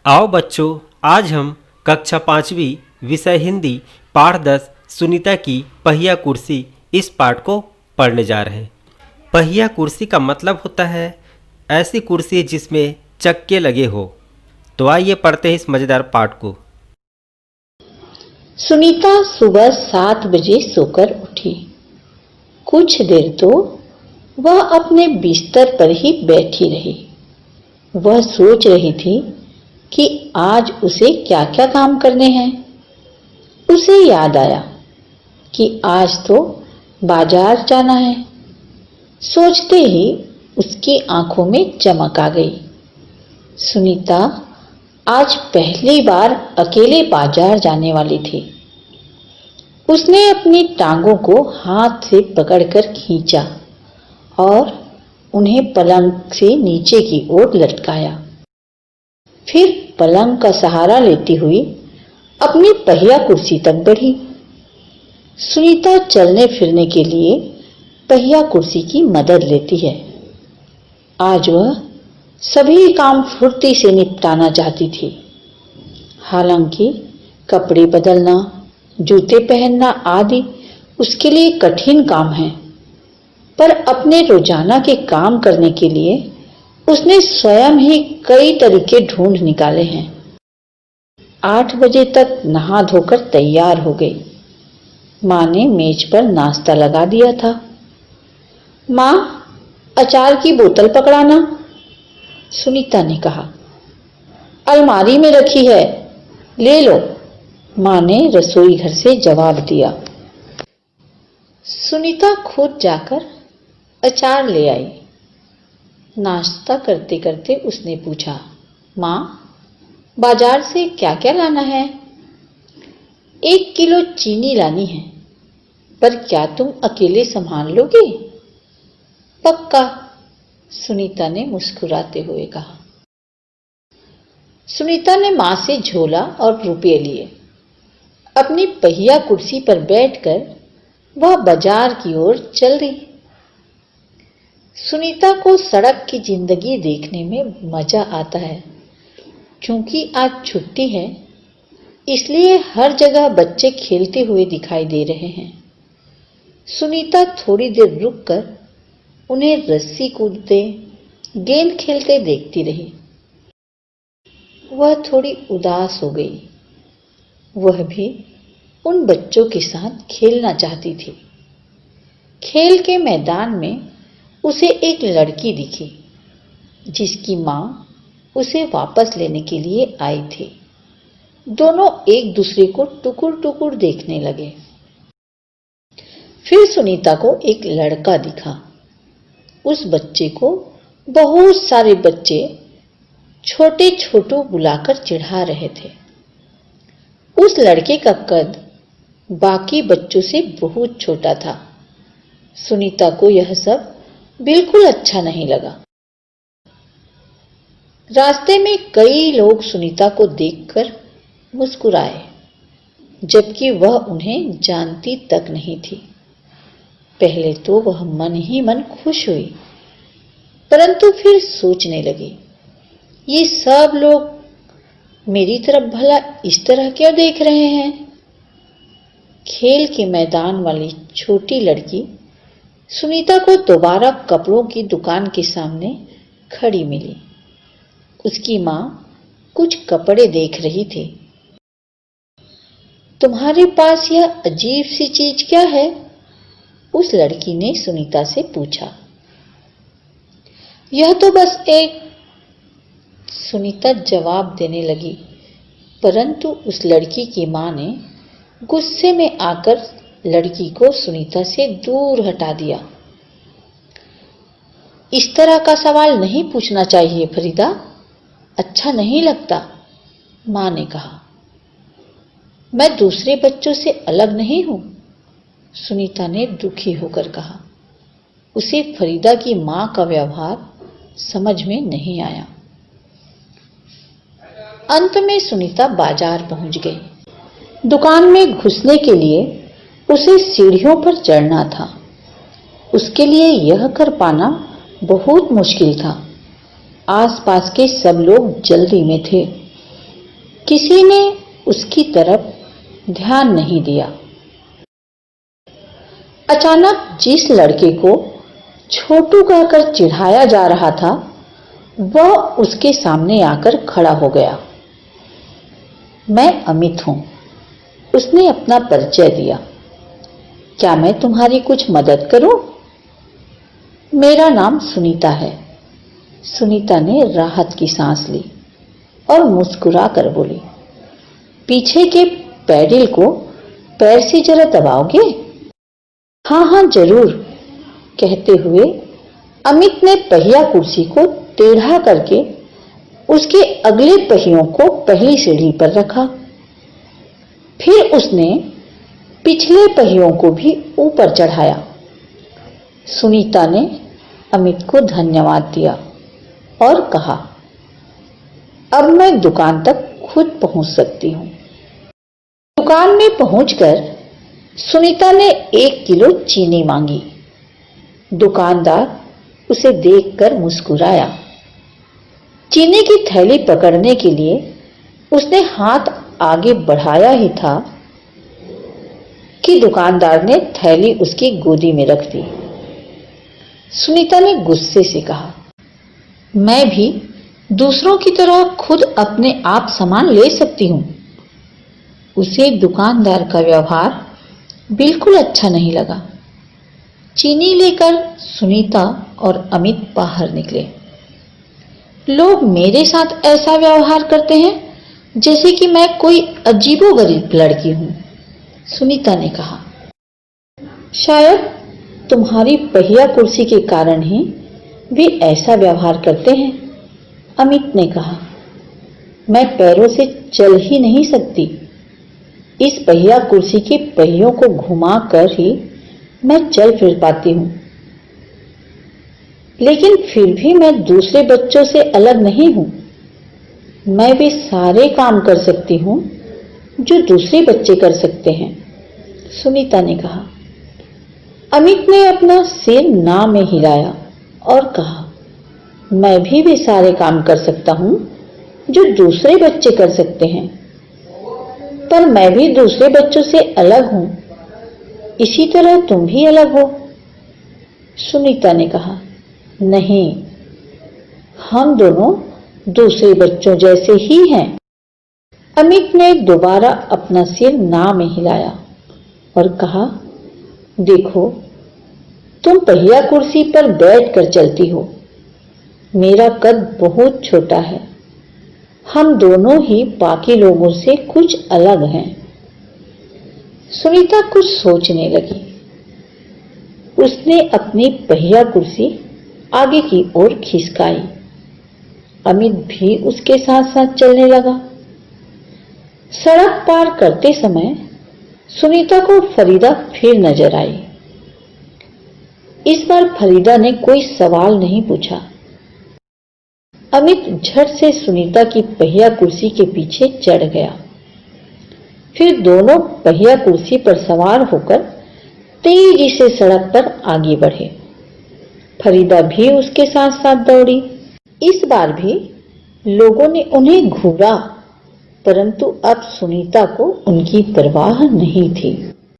आओ बच्चों, आज हम कक्षा 5वीं विषय हिंदी पाठ 10 सुनीता की पहिया कुर्सी इस पाठ को पढ़ने जा रहे हैं। पहिया कुर्सी का मतलब होता है ऐसी कुर्सी जिसमें चक्के लगे हो। तो आइए पढ़ते हैं इस मज़ेदार पाठ को। सुनीता सुबह 7 बजे सोकर उठी। कुछ देर तो वह अपने बिस्तर पर ही बैठी रही। वह सोच रही थी कि आज उसे क्या क्या काम करने हैं। उसे याद आया कि आज तो बाजार जाना है। सोचते ही उसकी आंखों में चमक आ गई। सुनीता आज पहली बार अकेले बाजार जाने वाली थी। उसने अपनी टांगों को हाथ से पकड़कर खींचा और उन्हें पलंग से नीचे की ओर लटकाया। फिर पलंग का सहारा लेती हुई अपनी पहिया कुर्सी तक बढ़ी। सुनीता चलने फिरने के लिए पहिया कुर्सी की मदद लेती है। आज वह सभी काम फुर्ती से निपटाना चाहती थी। हालांकि कपड़े बदलना, जूते पहनना आदि उसके लिए कठिन काम है, पर अपने रोजाना के काम करने के लिए उसने स्वयं ही कई तरीके ढूंढ निकाले हैं। 8 बजे तक नहा धोकर तैयार हो गई। माँ ने मेज पर नाश्ता लगा दिया था। माँ, अचार की बोतल पकड़ाना, सुनीता ने कहा। अलमारी में रखी है, ले लो, माँ ने रसोई घर से जवाब दिया। सुनीता खुद जाकर अचार ले आई। नाश्ता करते करते उसने पूछा, माँ, बाजार से क्या क्या लाना है? 1 किलो चीनी लानी है, पर क्या तुम अकेले संभाल लोगे? पक्का, सुनीता ने मुस्कुराते हुए कहा। सुनीता ने मां से झोला और रुपये लिए। अपनी पहिया कुर्सी पर बैठकर वह बाजार की ओर चल रही। सुनीता को सड़क की जिंदगी देखने में मजा आता है। क्योंकि आज छुट्टी है, इसलिए हर जगह बच्चे खेलते हुए दिखाई दे रहे हैं। सुनीता थोड़ी देर रुककर उन्हें रस्सी कूदते, गेंद खेलते देखती रही। वह थोड़ी उदास हो गई। वह भी उन बच्चों के साथ खेलना चाहती थी। खेल के मैदान में उसे एक लड़की दिखी, जिसकी मां उसे वापस लेने के लिए आई थी। दोनों एक दूसरे को टुकुर टुकुर देखने लगे। फिर सुनीता को एक लड़का दिखा। उस बच्चे को बहुत सारे बच्चे छोटे छोटू बुलाकर चिढ़ा रहे थे। उस लड़के का कद बाकी बच्चों से बहुत छोटा था। सुनीता को यह सब बिल्कुल अच्छा नहीं लगा। रास्ते में कई लोग सुनीता को देखकर मुस्कुराए, जबकि वह उन्हें जानती तक नहीं थी। पहले तो वह मन ही मन खुश हुई, परंतु फिर सोचने लगी, ये सब लोग मेरी तरफ भला इस तरह क्यों देख रहे हैं? खेल के मैदान वाली छोटी लड़की सुनीता को दोबारा कपड़ों की दुकान के सामने खड़ी मिली। उसकी मां कुछ कपड़े देख रही थी। तुम्हारे पास यह अजीब सी चीज क्या है? उस लड़की ने सुनीता से पूछा। यह तो बस एक, सुनीता जवाब देने लगी, परंतु उस लड़की की मां ने गुस्से में आकर लड़की को सुनीता से दूर हटा दिया। इस तरह का सवाल नहीं पूछना चाहिए फरीदा, अच्छा नहीं लगता, मां ने कहा। मैं दूसरे बच्चों से अलग नहीं हूं, सुनीता ने दुखी होकर कहा। उसे फरीदा की मां का व्यवहार समझ में नहीं आया। अंत में सुनीता बाजार पहुंच गई। दुकान में घुसने के लिए उसे सीढ़ियों पर चढ़ना था। उसके लिए यह कर पाना बहुत मुश्किल था। आसपास के सब लोग जल्दी में थे। किसी ने उसकी तरफ ध्यान नहीं दिया। अचानक जिस लड़के को छोटू कहकर चिढ़ाया जा रहा था, वह उसके सामने आकर खड़ा हो गया। मैं अमित हूं, उसने अपना परिचय दिया। क्या मैं तुम्हारी कुछ मदद करूं? मेरा नाम सुनीता है। सुनीता ने राहत की सांस ली और मुस्कुरा कर बोली, पीछे के पैडल को पैर से जरा दबाओगे? हाँ हाँ जरूर, कहते हुए अमित ने पहिया कुर्सी को टेढ़ा करके उसके अगले पहियों को पहली सीढ़ी पर रखा। फिर उसने पिछले पहियों को भी ऊपर चढ़ाया। सुनीता ने अमित को धन्यवाद दिया और कहा, अब मैं दुकान तक खुद पहुंच सकती हूं। दुकान में पहुंचकर सुनीता ने 1 किलो चीनी मांगी। दुकानदार उसे देखकर मुस्कुराया। चीनी की थैली पकड़ने के लिए उसने हाथ आगे बढ़ाया ही था कि दुकानदार ने थैली उसकी गोदी में रख दी। सुनीता ने गुस्से से कहा, मैं भी दूसरों की तरह खुद अपने आप सामान ले सकती हूं। उसे दुकानदार का व्यवहार बिल्कुल अच्छा नहीं लगा। चीनी लेकर सुनीता और अमित बाहर निकले। लोग मेरे साथ ऐसा व्यवहार करते हैं जैसे कि मैं कोई अजीबोगरीब लड़की हूं, सुनीता ने कहा। शायद तुम्हारी पहिया कुर्सी के कारण ही वे ऐसा व्यवहार करते हैं, अमित ने कहा। मैं पैरों से चल ही नहीं सकती। इस पहिया कुर्सी के पहियों को घुमा कर ही मैं चल फिर पाती हूं। लेकिन फिर भी मैं दूसरे बच्चों से अलग नहीं हूं। मैं भी सारे काम कर सकती हूं जो दूसरे बच्चे कर सकते हैं, सुनीता ने कहा। अमित ने अपना सिर ना में हिलाया और कहा, मैं भी वे सारे काम कर सकता हूं जो दूसरे बच्चे कर सकते हैं, पर मैं भी दूसरे बच्चों से अलग हूं, इसी तरह तुम भी अलग हो, सुनीता ने कहा। नहीं, हम दोनों दूसरे बच्चों जैसे ही हैं। अमित ने दोबारा अपना सिर ना में हिलाया और कहा, देखो, तुम पहिया कुर्सी पर बैठकर चलती हो। मेरा कद बहुत छोटा है। हम दोनों ही बाकी लोगों से कुछ अलग हैं। सुनीता कुछ सोचने लगी। उसने अपनी पहिया कुर्सी आगे की ओर खिसकाई। अमित भी उसके साथ साथ चलने लगा। सड़क पार करते समय सुनीता को फरीदा फिर नजर आई। इस बार फरीदा ने कोई सवाल नहीं पूछा। अमित झट से सुनीता की पहिया कुर्सी के पीछे चढ़ गया। फिर दोनों पहिया कुर्सी पर सवार होकर तेजी से सड़क पर आगे बढ़े। फरीदा भी उसके साथ साथ दौड़ी। इस बार भी लोगों ने उन्हें घूरा, परंतु अब सुनीता को उनकी परवाह नहीं थी।